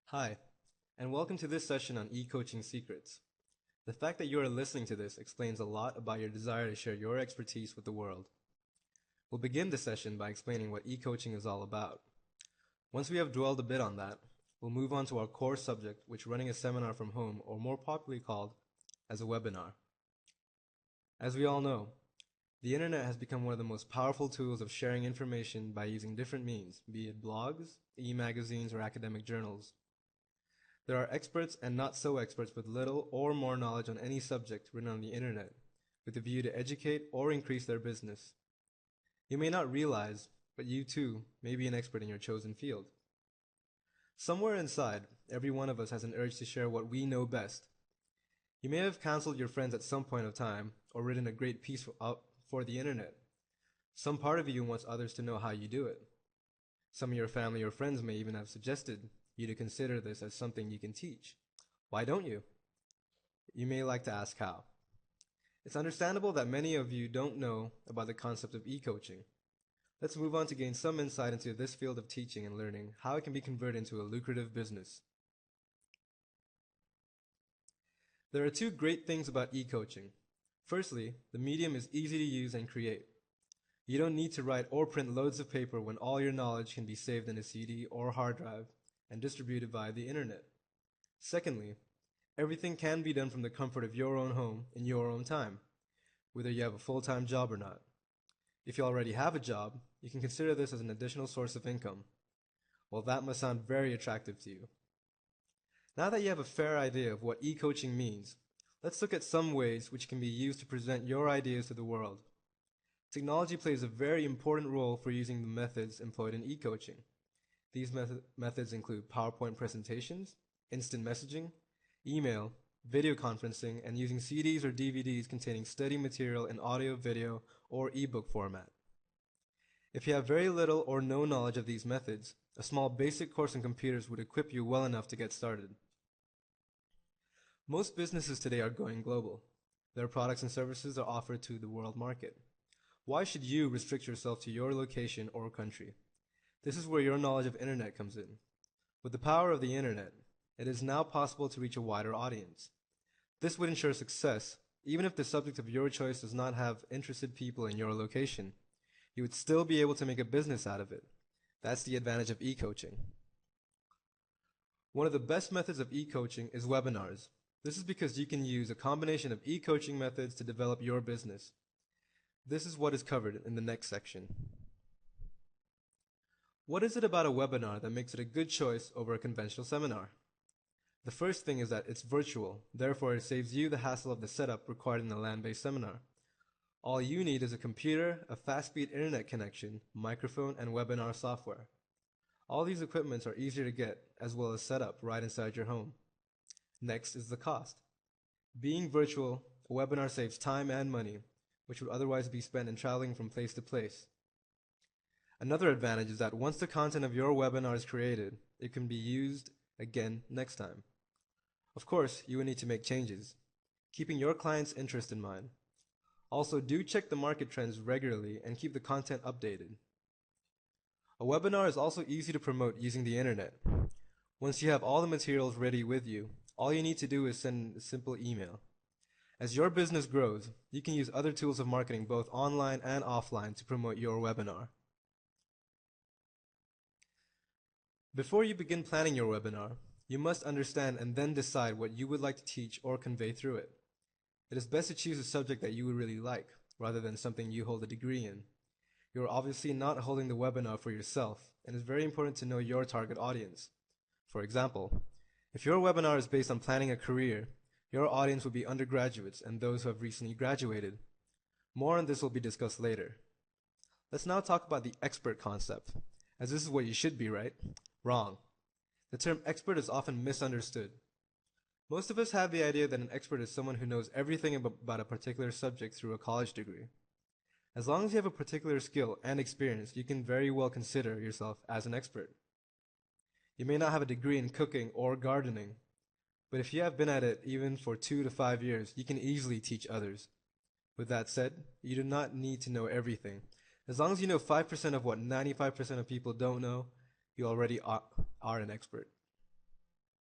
Hi, and welcome to this session on e-coaching secrets. The fact that you are listening to this explains a lot about your desire to share your expertise with the world. We'll begin the session by explaining what e-coaching is all about. Once we have dwelled a bit on that, we'll move on to our core subject, which running a seminar from home, or more popularly called as a webinar. As we all know, the internet has become one of the most powerful tools of sharing information by using different means, be it blogs, e-magazines, or academic journals. There are experts and not so experts with little or more knowledge on any subject written on the internet, with a view to educate or increase their business. You may not realize, but you too may be an expert in your chosen field. Somewhere inside, every one of us has an urge to share what we know best. You may have counseled your friends at some point of time, or written a great piece for the internet. Some part of you wants others to know how you do it. Some of your family or friends may even have suggested you to consider this as something you can teach. Why don't you? You may like to ask how. It's understandable that many of you don't know about the concept of e-coaching. Let's move on to gain some insight into this field of teaching and learning, how it can be converted into a lucrative business. There are two great things about e-coaching. Firstly, the medium is easy to use and create. You don't need to write or print loads of paper when all your knowledge can be saved in a CD or hard drive and distributed via the internet. Secondly, everything can be done from the comfort of your own home in your own time, whether you have a full-time job or not. If you already have a job, you can consider this as an additional source of income. Well, that must sound very attractive to you. Now that you have a fair idea of what e-coaching means, let's look at some ways which can be used to present your ideas to the world. Technology plays a very important role for using the methods employed in e-coaching. These methods include PowerPoint presentations, instant messaging, email, video conferencing, and using CDs or DVDs containing study material in audio, video, or ebook format. If you have very little or no knowledge of these methods, a small basic course in computers would equip you well enough to get started. Most businesses today are going global. Their products and services are offered to the world market. Why should you restrict yourself to your location or country? This is where your knowledge of internet comes in. With the power of the internet, it is now possible to reach a wider audience. This would ensure success, even if the subject of your choice does not have interested people in your location. You would still be able to make a business out of it. That's the advantage of e-coaching. One of the best methods of e-coaching is webinars. This is because you can use a combination of e-coaching methods to develop your business. This is what is covered in the next section. What is it about a webinar that makes it a good choice over a conventional seminar? The first thing is that it's virtual, therefore it saves you the hassle of the setup required in a land-based seminar. All you need is a computer, a fast-speed internet connection, microphone, and webinar software. All these equipments are easier to get, as well as set up right inside your home. Next is the cost. Being virtual, a webinar saves time and money, which would otherwise be spent in traveling from place to place. Another advantage is that once the content of your webinar is created, it can be used again next time. Of course, you will need to make changes, keeping your client's interest in mind. Also, do check the market trends regularly and keep the content updated. A webinar is also easy to promote using the internet. Once you have all the materials ready with you, all you need to do is send a simple email. As your business grows, you can use other tools of marketing both online and offline to promote your webinar. Before you begin planning your webinar, you must understand and then decide what you would like to teach or convey through it. It is best to choose a subject that you would really like, rather than something you hold a degree in. You are obviously not holding the webinar for yourself, and it's very important to know your target audience. For example, if your webinar is based on planning a career, your audience will be undergraduates and those who have recently graduated. More on this will be discussed later. Let's now talk about the expert concept, as this is what you should be, right? Wrong. The term expert is often misunderstood. Most of us have the idea that an expert is someone who knows everything about a particular subject through a college degree. As long as you have a particular skill and experience, you can very well consider yourself as an expert. You may not have a degree in cooking or gardening, but if you have been at it even for 2 to 5 years, you can easily teach others. With that said, you do not need to know everything. As long as you know 5% of what 95% of people don't know, you already are an expert.